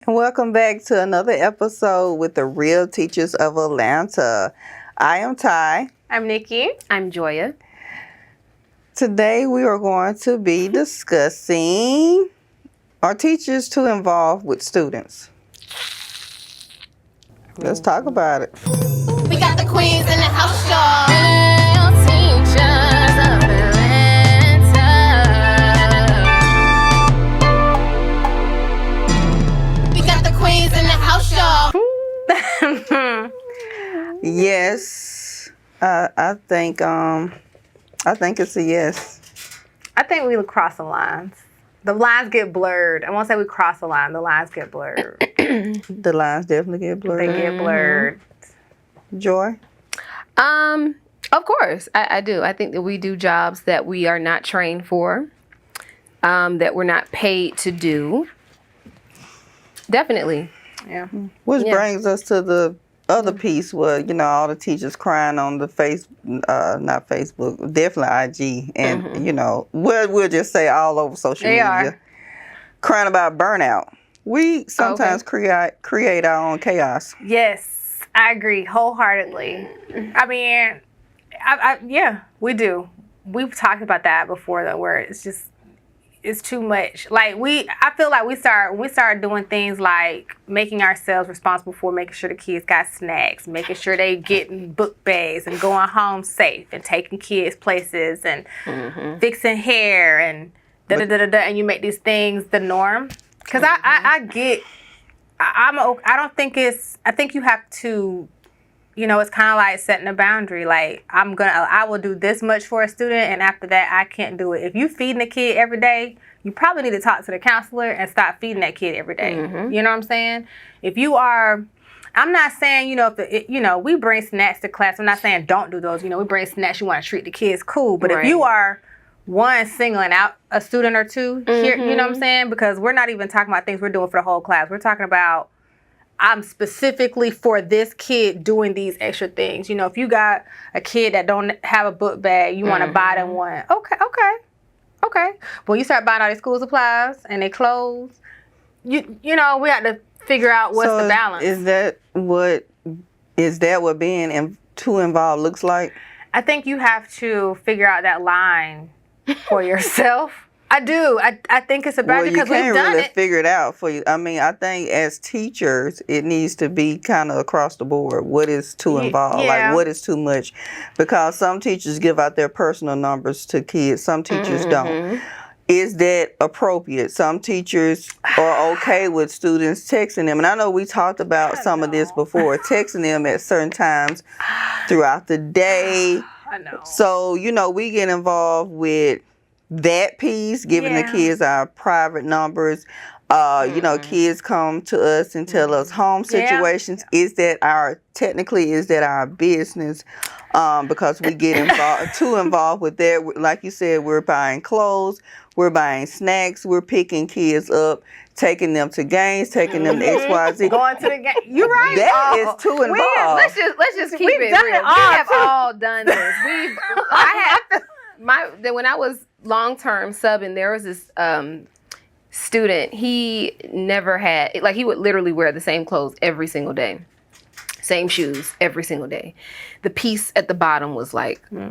And welcome back to another episode with the Real Teachers of Atlanta. I am Ty. I'm Nikki. I'm Joya. Today we are going to be discussing are teachers too involved with students? Let's talk about it. We got the queens in the house, y'all. Real teachers of Atlanta. We got the queens in the house, y'all. Yes, I think it's a yes. I think we cross the lines. The lines get blurred. I won't say we cross the line. The lines get blurred. The lines definitely get blurred. They get blurred. Joy? Of course, I do. I think that we do jobs that we are not trained for, that we're not paid to do. Definitely. Yeah. Which brings us to the other piece where, all the teachers crying on the not Facebook, definitely IG. And, we'll just say all over social media. Are. Crying about burnout. We sometimes create our own chaos. Yes, I agree wholeheartedly. I mean, yeah, we do. We've talked about that before, though, where it's too much. Like I feel like we start doing things like making ourselves responsible for making sure the kids got snacks, making sure they getting book bags and going home safe and taking kids places and fixing hair and and you make these things the norm. Because I think you have to, it's kind of like setting a boundary. Like I will do this much for a student, and after that, I can't do it. If you feeding a kid every day, you probably need to talk to the counselor and stop feeding that kid every day. Mm-hmm. You know what I'm saying? If you are, I'm not saying, we bring snacks to class. I'm not saying don't do those. We bring snacks. You want to treat the kids cool. But if you are singling out a student or two here, you know what I'm saying? Because we're not even talking about things we're doing for the whole class. We're talking about I'm specifically for this kid doing these extra things. If you got a kid that don't have a book bag, you want to buy them one. Okay. When you start buying all these school supplies and their clothes, we have to figure out what's the balance. Is that what being too involved looks like? I think you have to figure out that line for yourself. I do. I think it's about because we've done it. You can't really figure it out for you. I mean, I think as teachers, it needs to be kind of across the board. What is too involved? Yeah. Like, what is too much? Because some teachers give out their personal numbers to kids. Some teachers don't. Is that appropriate? Some teachers are okay with students texting them. And I know we talked about some of this before, texting them at certain times throughout the day. I know. So, we get involved with that piece, giving the kids our private numbers. Kids come to us and tell us home situations. Yeah. Is that our business? Because we get too involved with that. Like you said, we're buying clothes, we're buying snacks, we're picking kids up, taking them to games, taking them to XYZ. Going to the game. You're right. That is too involved. Let's just keep it done real. it all, We have too. all done this. When I was long-term subbing, there was this student. He never had, he would literally wear the same clothes every single day. Same shoes every single day. The piece at the bottom was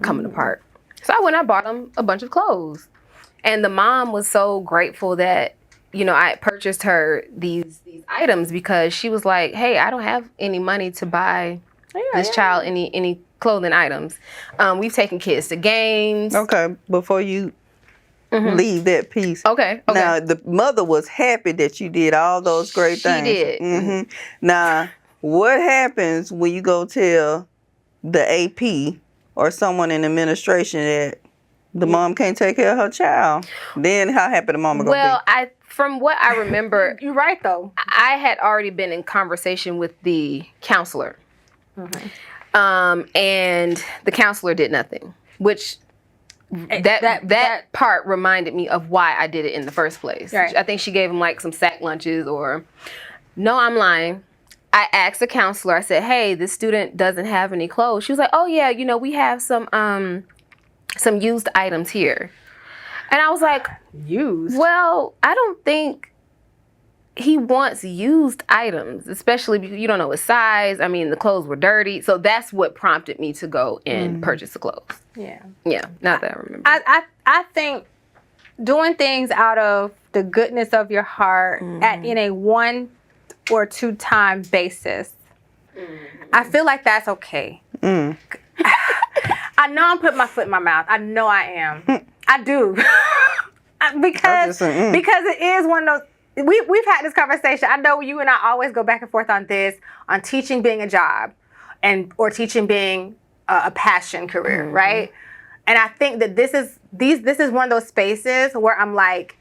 coming apart. So I bought him a bunch of clothes. And the mom was so grateful that, I purchased her these items because she was like, hey, I don't have any money to buy this child any clothing items. We've taken kids to games. Okay, before you leave that piece. Okay. Now, the mother was happy that you did all those great things. She did. Mm-hmm. Now, what happens when you go tell the AP or someone in administration that the mom can't take care of her child? Then how happy the mama gonna be? From what I remember, You're right, though. I had already been in conversation with the counselor. And the counselor did nothing, which that part reminded me of why I did it in the first place. Right. I think she gave him some sack lunches no, I'm lying. I asked the counselor, I said, hey, this student doesn't have any clothes. She was like, oh yeah, we have some used items here. And I was like, Used? well, I don't think he wants used items, especially because you don't know his size. I mean, the clothes were dirty. So that's what prompted me to go and purchase the clothes. Yeah. Yeah, not that I remember. I think doing things out of the goodness of your heart in a 1 or 2 time basis, I feel like that's okay. I know I'm putting my foot in my mouth. I know I am. I do. because it is one of those, we've had this conversation. I know you and I always go back and forth on this, on teaching being a job or teaching being a passion career, right? And I think that this is one of those spaces where I'm like,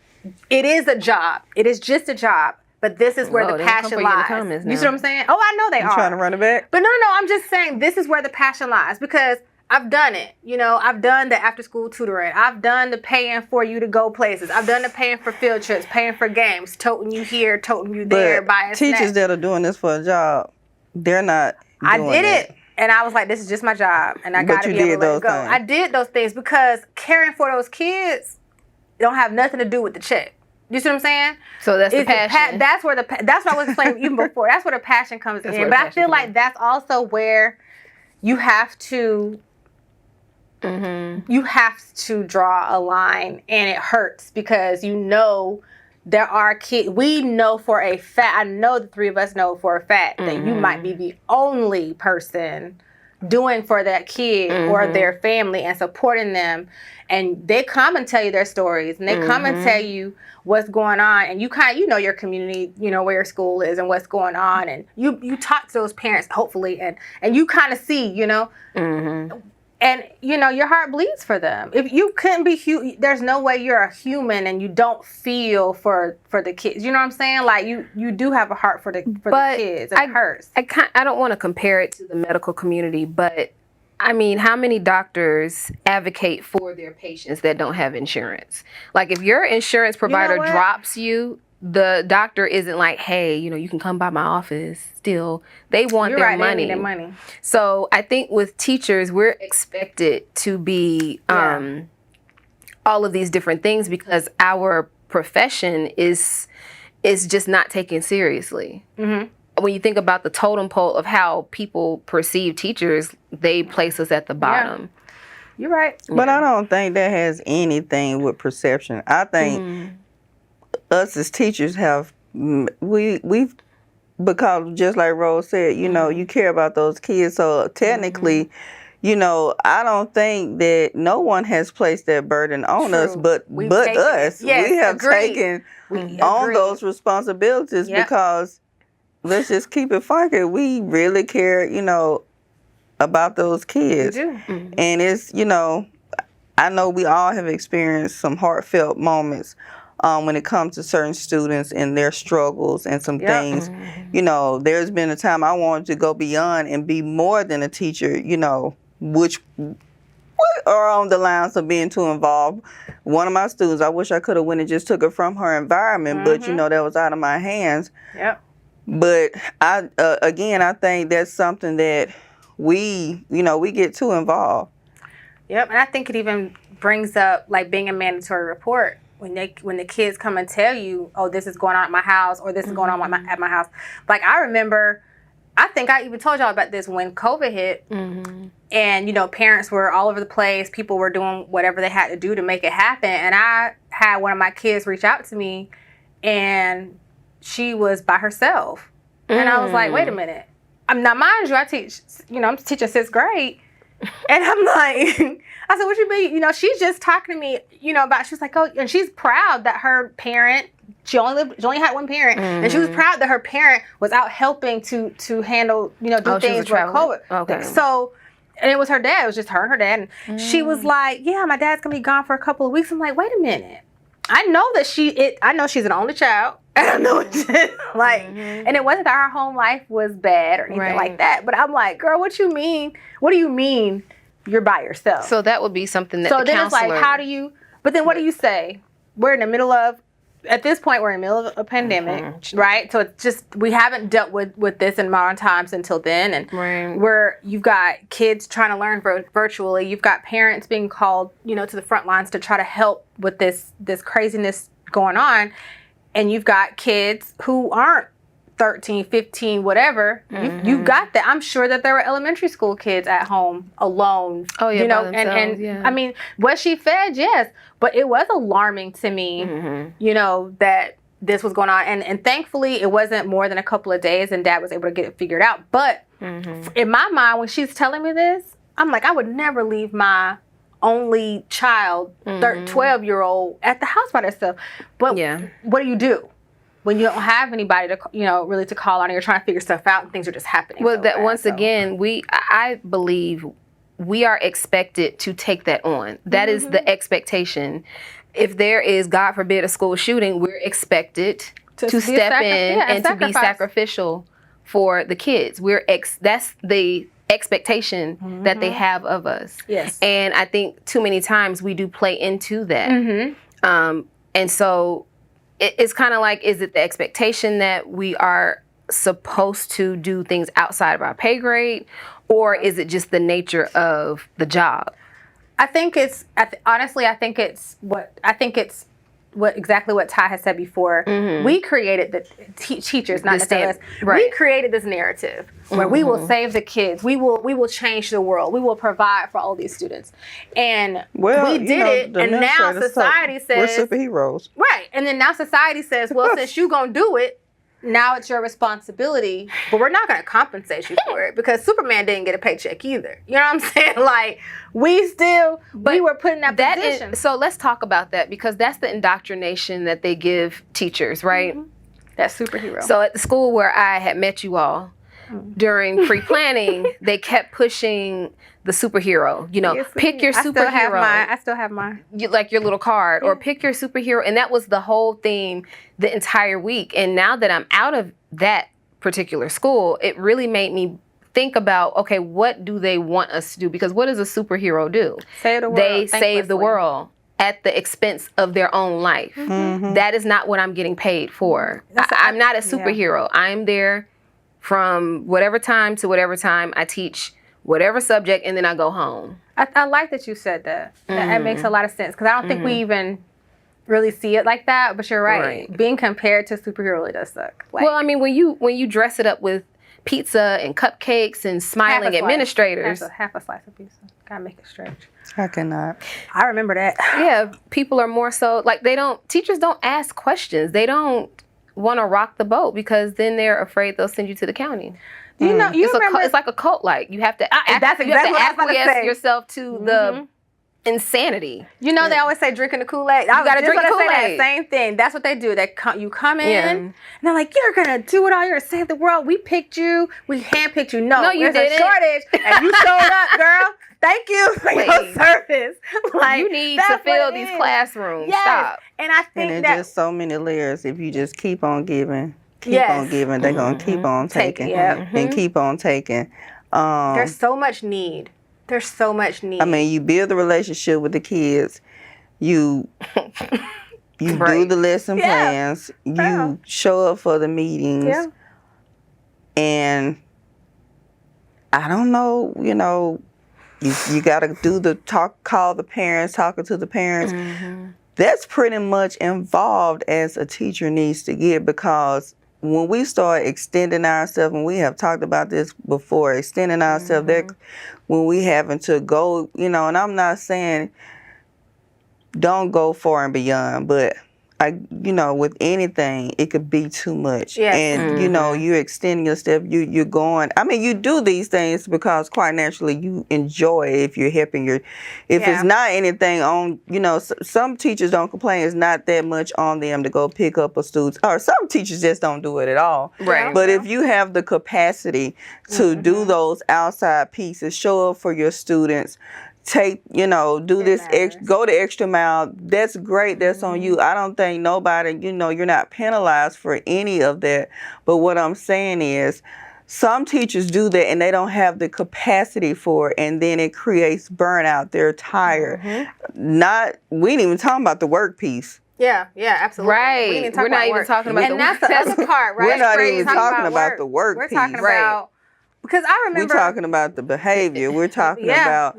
it is a job. It is just a job. But this is where the passion lies. You see what I'm saying? Oh, I know they are. Trying to run it back? But no. I'm just saying this is where the passion lies, because I've done it. I've done the after school tutoring. I've done the paying for you to go places. I've done the paying for field trips, paying for games, toting you here, toting you there, buying teachers snacks. that are doing this for a job, they're not doing I did it. And I was like, this is just my job, and I got to be able to let it go. I did those things because caring for those kids don't have nothing to do with the check. You see what I'm saying? So that's the passion. That's what I was explaining even before. That's where the passion comes in. But I feel like that's also where you have to draw a line, and it hurts because there are kids. We know for a fact. I know the 3 of us know for a fact that you might be the only person doing for that kid or their family and supporting them. And they come and tell you their stories, and they come and tell you what's going on, and you know your community, where your school is and what's going on, and you talk to those parents hopefully, and you kind of see, and your heart bleeds for them. If you couldn't be there's no way you're a human and you don't feel for the kids. You know what I'm saying? Like you do have a heart for the kids. It hurts. I don't want to compare it to the medical community, but I mean, how many doctors advocate for their patients that don't have insurance? Like, if your insurance provider drops you, the doctor isn't like, hey, you can come by my office still. They want their money. They need their money. So I think with teachers, we're expected to be all of these different things because our profession is just not taken seriously. When you think about the totem pole of how people perceive teachers, they place us at the bottom. Yeah. You're right. But I don't think that has anything with perception. I think us as teachers we've because just like Rose said, you care about those kids. So technically, I don't think that no one has placed that burden on us, but us. Yes, we have taken on those responsibilities because let's just keep it funky. We really care, about those kids. We do. And it's, I know we all have experienced some heartfelt moments when it comes to certain students and their struggles and some things. There's been a time I wanted to go beyond and be more than a teacher, which are on the lines of being too involved. One of my students, I wish I could have went and just took her from her environment, but, that was out of my hands. Yep. But I think that's something that we get too involved. Yep, and I think it even brings up like being a mandatory report when the kids come and tell you, oh, this is going on at my house, or this is going on at my house. Like I remember, I think I even told y'all about this when COVID hit, and parents were all over the place. People were doing whatever they had to do to make it happen, and I had one of my kids reach out to me, and she was by herself. And I was like, wait a minute. Now, mind you, I'm teaching 6th grade. And I'm like, I said, what you mean? She's just talking to me, about, she was like, oh, and she's proud that her parent, she only had one parent. And she was proud that her parent was out helping to handle, do things with COVID. Okay. So, and it was her dad. It was just her and her dad. And she was like, yeah, my dad's going to be gone for a couple of weeks. I'm like, wait a minute. I know she's an only child. I know and it wasn't that her home life was bad or anything like that. But I'm like, girl, what you mean? What do you mean you're by yourself? So that would be something that so then it's like, how do you? But then what do you say? We're in the middle of. At this point, we're in the middle of a pandemic, right? So it's just we haven't dealt with this in modern times until then, and you've got kids trying to learn virtually. You've got parents being called, to the front lines to try to help with this craziness going on. and you've got kids who aren't 13, 15, whatever, you got that. I'm sure that there were elementary school kids at home alone. Oh, yeah, you know, by themselves, yeah. I mean, was she fed? Yes, but it was alarming to me, you know, that this was going on. And thankfully, it wasn't more than a couple of days, and Dad was able to get it figured out. But in my mind, when she's telling me this, I'm like, I would never leave my only child, 12-year-old, at the house by themselves. But what do? When you don't have anybody to, you know, really to call on, and you're trying to figure stuff out, and things are just happening. Well, that once again, I believe we are expected to take that on. That is the expectation. If there is, God forbid, a school shooting, we're expected to step in and to be sacrificial for the kids. That's the expectation that they have of us. Yes. And I think too many times we do play into that. And so it's kind of like, is it the expectation that we are supposed to do things outside of our pay grade, or is it just the nature of the job? I think it's honestly, I think it's exactly what Ty has said before. We created the teachers, not just us. Right. We created this narrative where we will save the kids. We will change the world. We will provide for all these students. And we did it. And now society says we're superheroes. Right. And then now society says, well, since you're gonna do it, now it's your responsibility, but we're not going to compensate you for it, because Superman didn't get a paycheck either. You know what I'm saying? Like, we were put in that position. So let's talk about that, because that's the indoctrination that they give teachers, right? That superhero. So at the school where I had met you all, during pre-planning, they kept pushing the superhero. You know, pick your superhero. I still have mine. Like your little card, or pick your superhero. And that was the whole theme the entire week. And now that I'm out of that particular school, it really made me think about, okay, what do they want us to do? Because what does a superhero do? Save the world. They save the world at the expense of their own life. That is not what I'm getting paid for. I'm not a superhero. I'm there from whatever time to whatever time. I teach whatever subject, and then I go home. I like that you said that. That makes a lot of sense, because I don't think we even really see it like that. But you're right. Being compared to a superhero really does suck. Like, well, I mean, when you dress it up with pizza and cupcakes and smiling administrators, half a slice of pizza. Gotta make it stretch. I cannot. I remember that. Yeah, people are more so like teachers don't ask questions. They don't want to rock the boat, because then they're afraid they'll send you to the county. You know, it's like a cult. Like, you have to acquiesce yourself to the insanity. You know, they always say drinking the Kool-Aid. You gotta drink the Kool-Aid. Same thing. That's what they do. You come in, and they're like, you're gonna do it all. You're gonna save the world. We picked you. We handpicked you. No, you there's a shortage, and you showed up, girl. Thank you for your service. Like, you need to fill these classrooms. Yes. Stop. And I think and that just so many layers. If you just keep on giving, on giving, they're gonna keep on taking, and keep on taking. There's so much need. I mean, you build a relationship with the kids. You do the lesson plans. You show up for the meetings. And I don't know, you know, you got to do the call the parents, talking to the parents. That's pretty much involved as a teacher needs to get, because when we start extending ourselves, and we have talked about this before, extending ourselves, when we having to go, you know, and I'm not saying don't go far and beyond, but you know, with anything, it could be too much. And, you know, you're extending yourself, you're going, I mean, you do these things because quite naturally you enjoy it if you're helping if it's not anything on, you know, some teachers don't complain, it's not that much on them to go pick up a student, or some teachers just don't do it at all. Right. But if you have the capacity to do those outside pieces, show up for your students, do this, go the extra mile, that's great, that's on you. I don't think nobody, you know, you're not penalized for any of that. But what I'm saying is, some teachers do that and they don't have the capacity for it, and then it creates burnout. They're tired. We ain't even talking about the work piece. Yeah, absolutely. Right. We're not even talking about and that's the other part, right? We're not even talking about the work piece. We're talking about, because I remember, we're talking about the behavior. We're talking about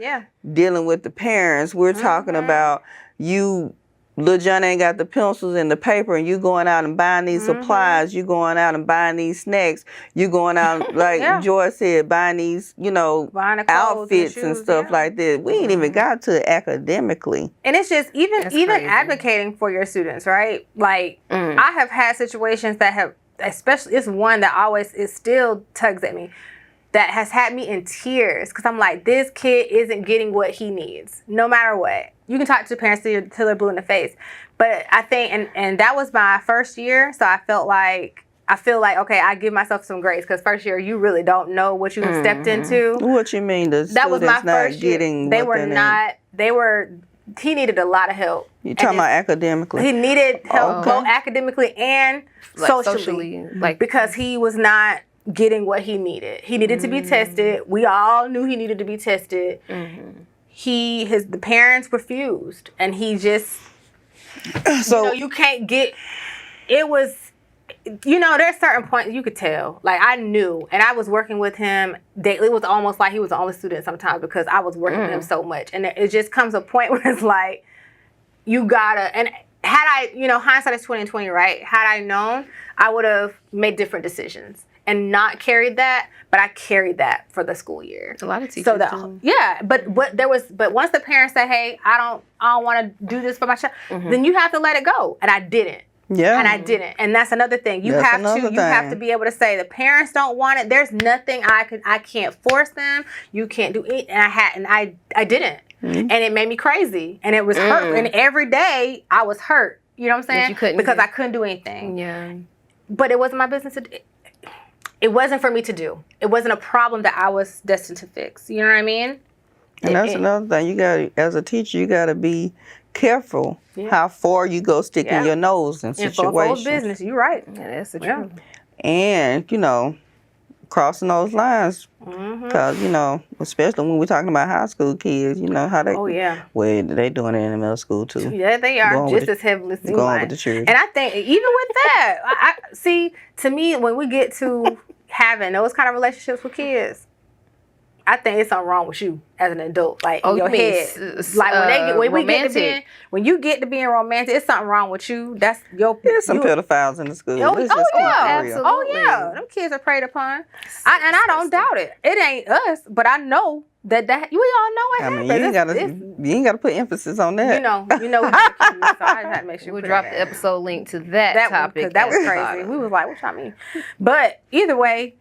dealing with the parents. We're talking about you Lil John ain't got the pencils and the paper, and you going out and buying these supplies, you going out and buying these snacks, you going out, like Joy said, buying these, buying the outfits and stuff like that. We ain't even got to academically. And it's just even advocating for your students, right? Like I have had situations that have, especially it's one that it still tugs at me, that has had me in tears because I'm like, this kid isn't getting what he needs, no matter what. You can talk to parents till they're blue in the face. But I think, and that was my first year, so I feel like, okay, I give myself some grace because first year you really don't know what you have stepped into. What you mean? That was my first year. He needed a lot of help. You talking about academically? He needed help both academically and socially. Because he was not getting what he needed. He needed to be tested. We all knew he needed to be tested. The parents refused, and he just, you can't get, it was, there's certain points you could tell. Like I knew, and I was working with him daily. It was almost like he was the only student sometimes because I was working with him so much. And it just comes a point where it's like, you gotta, and had I, hindsight is 20/20, right? Had I known, I would have made different decisions and not carried that, but I carried that for the school year. A lot of teachers do. Yeah, but once the parents say, hey, I don't want to do this for my child, then you have to let it go. And I didn't. Yeah. And I didn't. And that's another thing. You have to be able to say the parents don't want it. There's nothing I can't force them. You can't do it. And I didn't. And it made me crazy. And it was hurt. And every day I was hurt. You know what I'm saying? Because I couldn't do anything. Yeah. But it wasn't my business to do. It wasn't for me to do. It wasn't a problem that I was destined to fix. You know what I mean? And that's another thing. You got, as a teacher, you got to be careful how far you go sticking your nose in situations. Business, you're right. Yeah, that's the truth. And crossing those lines, because especially when we're talking about high school kids, how they. Oh yeah. Well, they doing it in the middle school too. Yeah, they are just as heavily as going with the church. And I think even with that, I see. To me, when we get to having those kind of relationships with kids, I think it's something wrong with you as an adult, like in your head. Like when you get to being romantic, it's something wrong with you. That's There's some pedophiles in the school. Absolutely. Oh yeah, them kids are preyed upon, and I don't doubt it. It ain't us, but I know that we all know it happens. You ain't gotta put emphasis on that. You know, we so I had to make sure we'll drop the episode link to that topic. That was crazy. We was like, what y'all mean? But either way.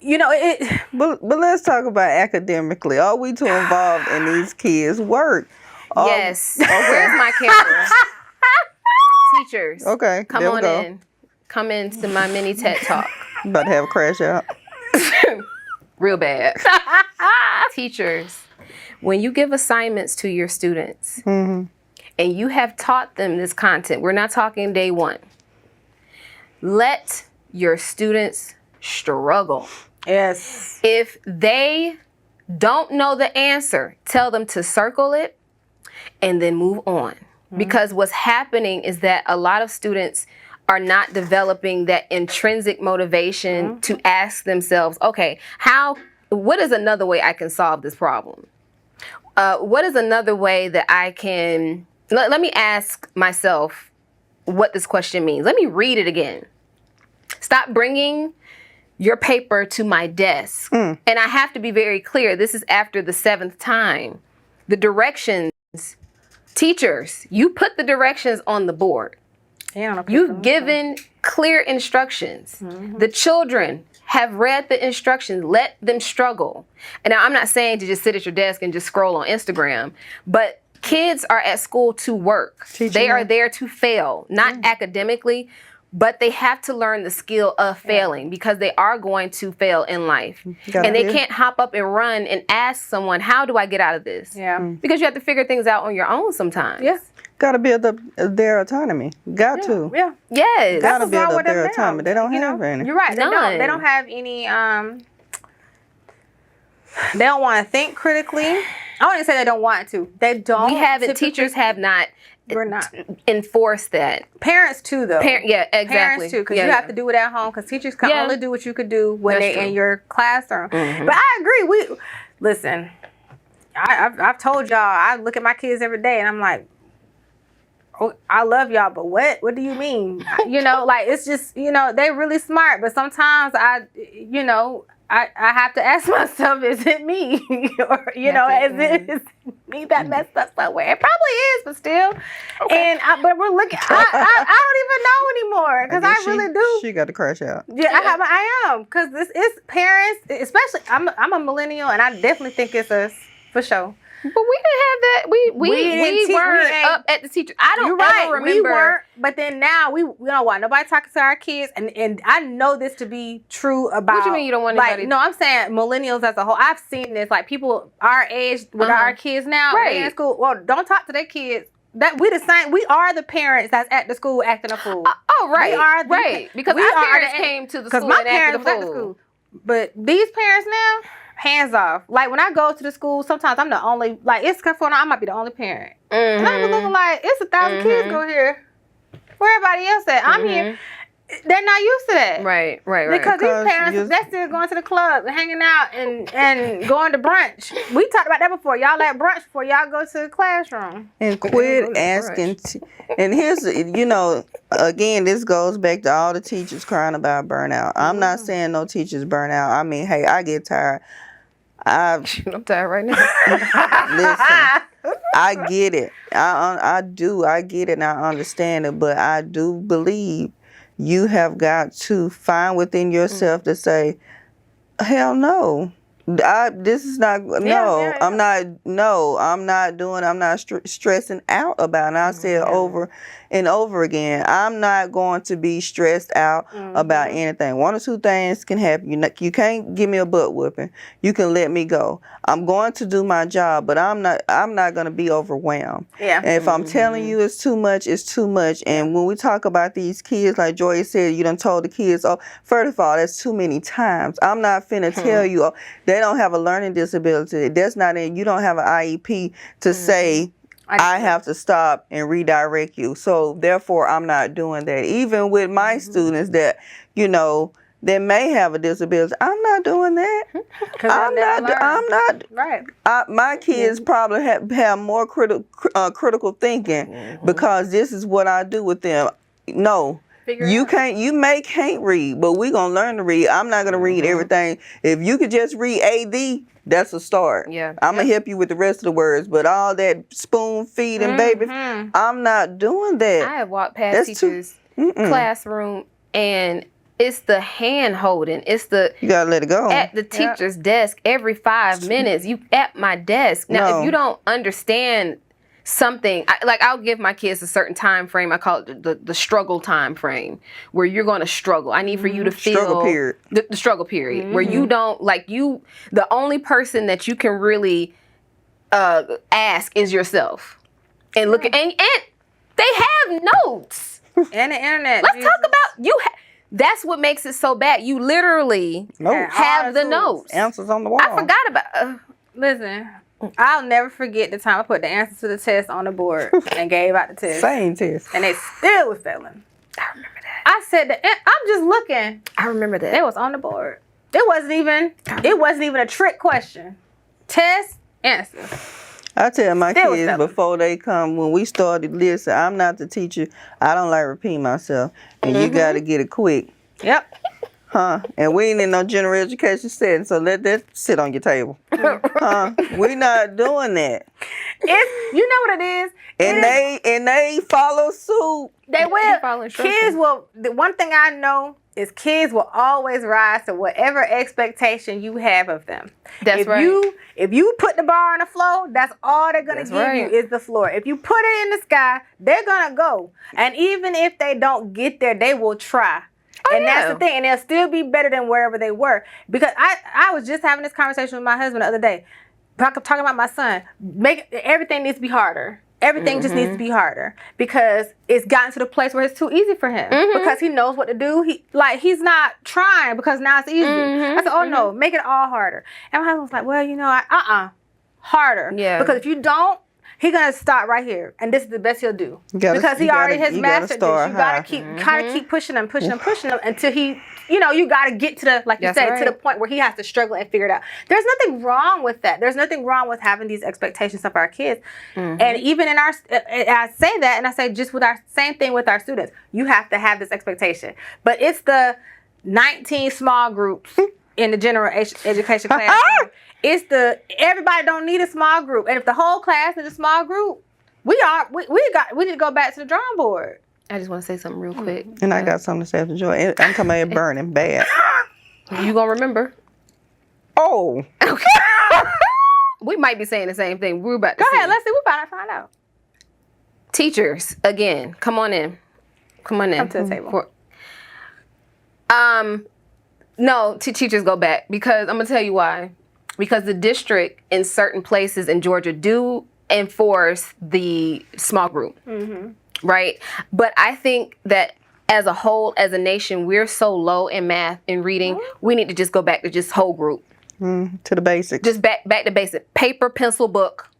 But let's talk about academically. Are we too involved in these kids' work? Yes. Where's my camera? Teachers. Okay. Come on in. Come into my mini TED Talk. About to have a crash out. Real bad. Teachers, when you give assignments to your students and you have taught them this content, we're not talking day one. Let your students struggle. Yes. If they don't know the answer, tell them to circle it and then move on. Because what's happening is that a lot of students are not developing that intrinsic motivation to ask themselves, okay, what is another way I can solve this problem? What is another way that I can, let me ask myself what this question means. Let me read it again. Stop bringing your paper to my desk. And I have to be very clear, this is after the 7th time. The directions, teachers, you put the directions on the board. You've given clear instructions. The children have read the instructions. Let them struggle. And now I'm not saying to just sit at your desk and just scroll on Instagram, but kids are at school to work. They are there to fail, not academically, but they have to learn the skill of failing because they are going to fail in life. And they can't hop up and run and ask someone, how do I get out of this? Because you have to figure things out on your own sometimes. Got to build up their autonomy. Got to. Yes. Got to build up their autonomy. They don't have any. You're right. They don't have any, they don't want to think critically. I wouldn't say they don't want to. They don't. We haven't. Teachers have not. We're not enforce that. Parents too, though. Yeah, exactly. Parents too, because you have to do it at home. Because teachers can only do what you could do when they're in your classroom. But I agree. Listen. I've told y'all. I look at my kids every day, and I'm like, oh, I love y'all, but what do you mean? Like, it's just, they're really smart, but sometimes I have to ask myself, is it me? Or, is me that messed up somewhere? It probably is, but still. Okay. But we're looking, I don't even know anymore, because I really do. She got to crash out. Yeah, I am, because this is parents, especially, I'm a millennial, and I definitely think it's us, for sure. But we didn't have that. We weren't up at the teacher. I don't ever remember. We weren't, but then now we don't want nobody talking to our kids, and I know this to be true about. What do you mean you don't want anybody? No, I'm saying millennials as a whole. I've seen this, like people our age with our kids now, in school. Well, don't talk to their kids. That we the same. We are the parents that's at the school acting a fool. Right. We are the, because our parents came to the school my and parents acted a was at the fool. school. But these parents now, hands off. Like when I go to the school, sometimes I'm the only, like it's for now, I might be the only parent. And I'm looking like, it's 1,000 kids go here. Where everybody else at? I'm here. They're not used to that. Right. Because these parents, they're still going to the club and hanging out and going to brunch. We talked about that before. Y'all at brunch before y'all go to the classroom. And quit asking. And here's, again, this goes back to all the teachers crying about burnout. I'm not saying no teachers burn out. I mean, hey, I get tired. I'm tired right now. Listen, I get it. I do. I get it and I understand it. But I do believe you have got to find within yourself to say, hell no. This is not, I'm not stressing out about it. I said over and over again, I'm not going to be stressed out about anything. One or two things can happen. You can't give me a butt whooping. You can let me go. I'm going to do my job, but I'm not going to be overwhelmed. Yeah. And if I'm telling you it's too much, it's too much. And when we talk about these kids, like Joy said, you done told the kids, first of all, that's too many times. I'm not finna tell you, they don't have a learning disability. That's not in, you don't have an IEP to say, I have to stop and redirect you. So therefore, I'm not doing that. Even with my students that, that may have a disability, I'm not doing that. I'm not. Right. My kids probably have more critical thinking because this is what I do with them. No. You can't read, but we're going to learn to read. I'm not going to read everything. If you could just read AD, that's a start. Yeah. I'm going to help you with the rest of the words, but all that spoon feeding, baby, I'm not doing that. I have walked past teachers' classroom and it's the hand holding. It's the you gotta let it go at the teacher's desk every 5 minutes. You at my desk now. If you don't understand something, I'll give my kids a certain time frame. I call it the struggle time frame, where you're going to struggle. I need for you to feel struggle period. The struggle period, where you don't the only person that you can really ask is yourself, and look at and they have notes and the internet. Let's talk about you. That's what makes it so bad. You literally have the notes. Answers on the wall. I forgot about. Listen, I'll never forget the time I put the answer to the test on the board and gave out the test. Same test. And they still was failing. I remember that. I said I'm just looking. I remember that. It was on the board. It wasn't even a trick question. Test, answer. I tell my kids before they come, when we started, listen, I'm not the teacher. I don't like repeating myself. And you got to get it quick. Yep. And we ain't in no general education setting, so let that sit on your table. We not doing that. You know what it is? And they follow suit. They will. Kids will. The one thing I know is kids will always rise to whatever expectation you have of them. That's right. If you put the bar on the floor, that's all they're gonna give you is the floor. If you put it in the sky, they're gonna go. And even if they don't get there, they will try. That's the thing. And they'll still be better than wherever they were. Because I was just having this conversation with my husband the other day. Talking about my son. Everything needs to be harder. Everything just needs to be harder. Because it's gotten to the place where it's too easy for him. Because he knows what to do. He's not trying because now it's easy. I said, no, make it all harder. And my husband was like, well, harder. Yeah. Because if you don't, He's gonna start right here, and this is the best he'll do because he already has mastered this. You gotta keep pushing him until he, you gotta get to the, like you said, to the point where he has to struggle and figure it out. There's nothing wrong with that. There's nothing wrong with having these expectations of our kids, and even in our, I say that, and I say just with our same thing with our students, you have to have this expectation, but it's the 19 small groups in the general education classroom. It's everybody don't need a small group, and if the whole class is a small group, we need to go back to the drawing board. I just want to say something real quick, and I got something to say after Joy. I'm coming here burning bad. You gonna remember? Oh, okay. We might be saying the same thing. We're about to go ahead. Let's see. We're about to find out. Teachers, again, come on in. Come to the table. No, teachers go back because I'm gonna tell you why. Because the district in certain places in Georgia do enforce the small group, right? But I think that as a whole, as a nation, we're so low in math and reading. We need to just go back to just whole group. To the basics. Just back to basic. Paper, pencil, book.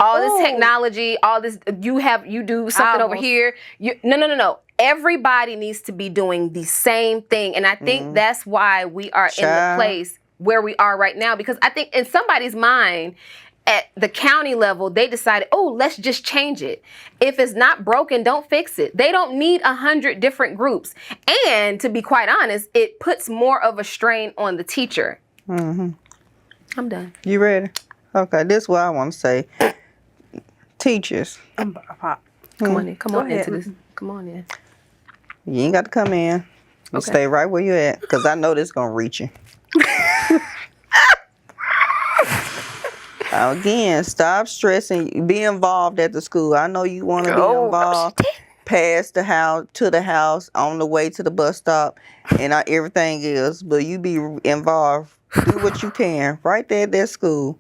All this technology, all this, you do something over here. No. Everybody needs to be doing the same thing. And I think that's why we are in the place where we are right now. Because I think in somebody's mind, at the county level, they decided, let's just change it. If it's not broken, don't fix it. They don't need 100 different groups. And to be quite honest, it puts more of a strain on the teacher. I'm done. You ready? Okay, this is what I want to say. Teachers. Come on in. Come on into this. Come on in. You ain't got to come in. You stay right where you at, because I know this going to reach you. Again, stop stressing. Be involved at the school. I know you want to be involved. Past the house, to the house, on the way to the bus stop, and everything else. But you be involved. Do what you can right there at that school.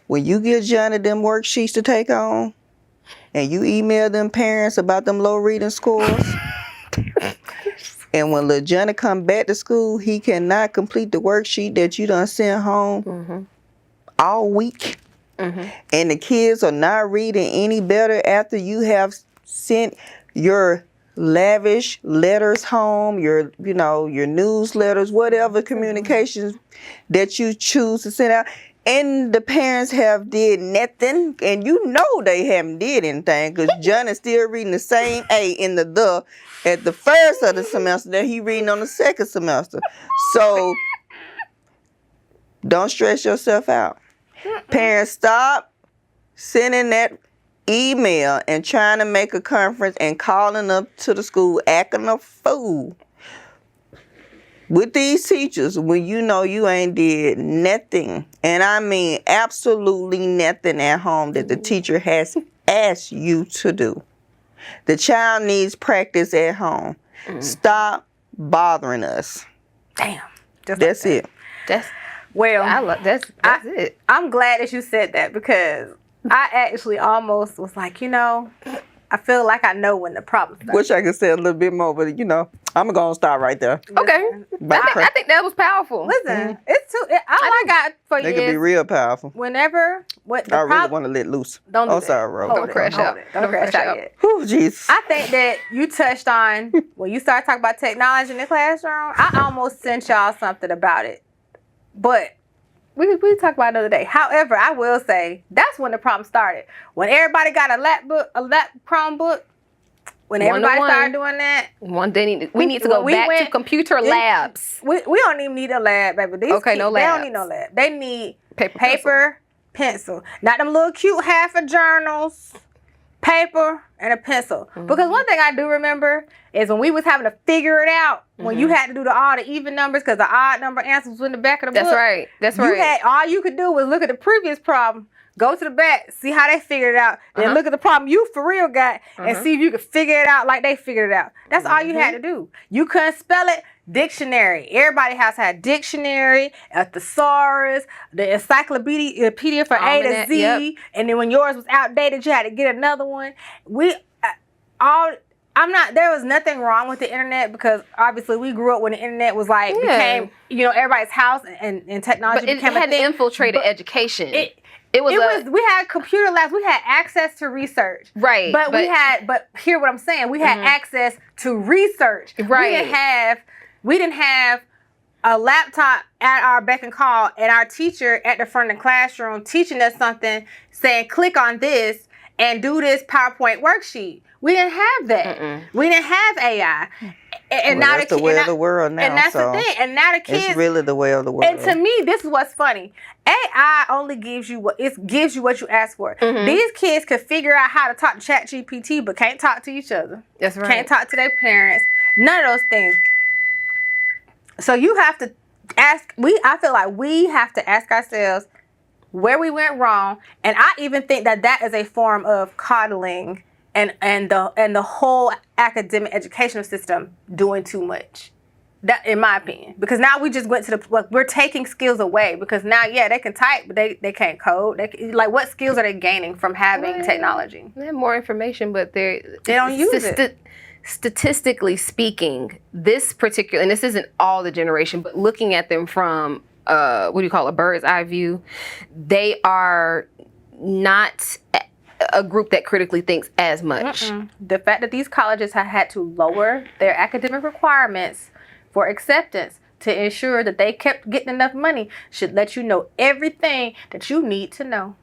When you give Johnny them worksheets to take on, and you email them parents about them low reading scores, and when little Johnny come back to school, he cannot complete the worksheet that you done sent home all week. And the kids are not reading any better after you have sent your lavish letters home, your newsletters, whatever communications that you choose to send out, and the parents have did nothing, and they haven't did anything, because John is still reading the same A in the at the first of the semester that he reading on the second semester. So don't stress yourself out. Parents, stop sending that email and trying to make a conference and calling up to the school acting a fool with these teachers when you ain't did nothing, and I mean absolutely nothing at home that the teacher has asked you to do. The child needs practice at home. Stop bothering us. Damn. That's it. That's it. I'm glad that you said that, because I actually almost was like, I feel like I know when the problem starts. Wish I could say a little bit more, but I'm going to start right there. Okay. I think that was powerful. Listen, it's all I got for you. They could be real powerful. Whenever I really want to let loose. Don't do that. Sorry, Ro. Don't crash out. Don't crash out yet. Oh, jeez. I think that you touched on, when you started talking about technology in the classroom, I almost sent y'all something about it. But we talked about it the other day. However, I will say that's when the problem started. When everybody got a lap Chromebook, when everybody started doing that, we need to go back to computer labs. We don't even need a lab, baby. These kids, no labs. They don't need no lab. They need paper, pencil. Not them little cute half of journals. Paper and a pencil. Because one thing I do remember is when we was having to figure it out, when you had to do all the even numbers, because the odd number answers was in the back of the book. That's right. All you could do was look at the previous problem, go to the back, see how they figured it out, then look at the problem you for real got, and see if you could figure it out like they figured it out. That's all you had to do. You couldn't spell it. Dictionary. Everybody has had dictionary, a thesaurus, the encyclopedia for A to Z, and then when yours was outdated, you had to get another one. there was nothing wrong with the internet because obviously we grew up when the internet was like became, everybody's house and technology But it became a had thing. infiltrated education. We had computer labs, we had access to research. Right. But hear what I'm saying, we had access to research. Right. We didn't have a laptop at our beck and call and our teacher at the front of the classroom teaching us something, saying click on this and do this PowerPoint worksheet. We didn't have that. We didn't have AI. And now that's the way of the world now. And that's the thing. And now the kids. It's really the way of the world. And to me, this is what's funny. AI only gives you what you ask for. These kids could figure out how to talk to ChatGPT, but can't talk to each other. That's right. Can't talk to their parents. None of those things. So you have to ask. I feel like we have to ask ourselves where we went wrong, and I even think that is a form of coddling. And the whole academic educational system doing too much. That, in my opinion, because now we just went to we're taking skills away because now they can type but they can't code. What skills are they gaining from having technology? They have more information, but they don't use it. Statistically speaking, this particular, and this isn't all the generation, but looking at them from what do you call a bird's eye view, they are not a group that critically thinks as much. The fact that these colleges have had to lower their academic requirements for acceptance to ensure that they kept getting enough money should let you know everything that you need to know.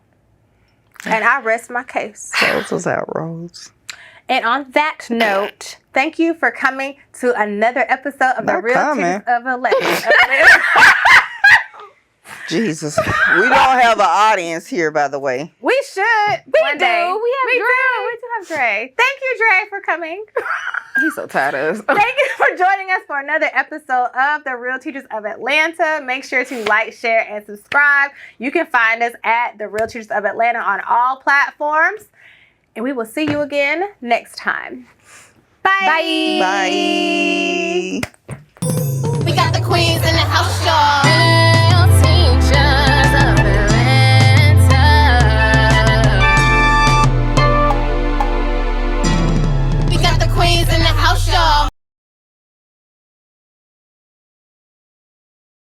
And I rest my case. Rose was out, Rose. And on that note, thank you for coming to another episode of The Real Teachers of Atlanta. Jesus. We don't have an audience here, by the way. We should. We One do. day. We do have Dre. Thank you, Dre, for coming. He's so tired of us. Thank you for joining us for another episode of The Real Teachers of Atlanta. Make sure to like, share, and subscribe. You can find us at The Real Teachers of Atlanta on all platforms. And we will see you again next time. Bye. Bye. We got the queens in the house.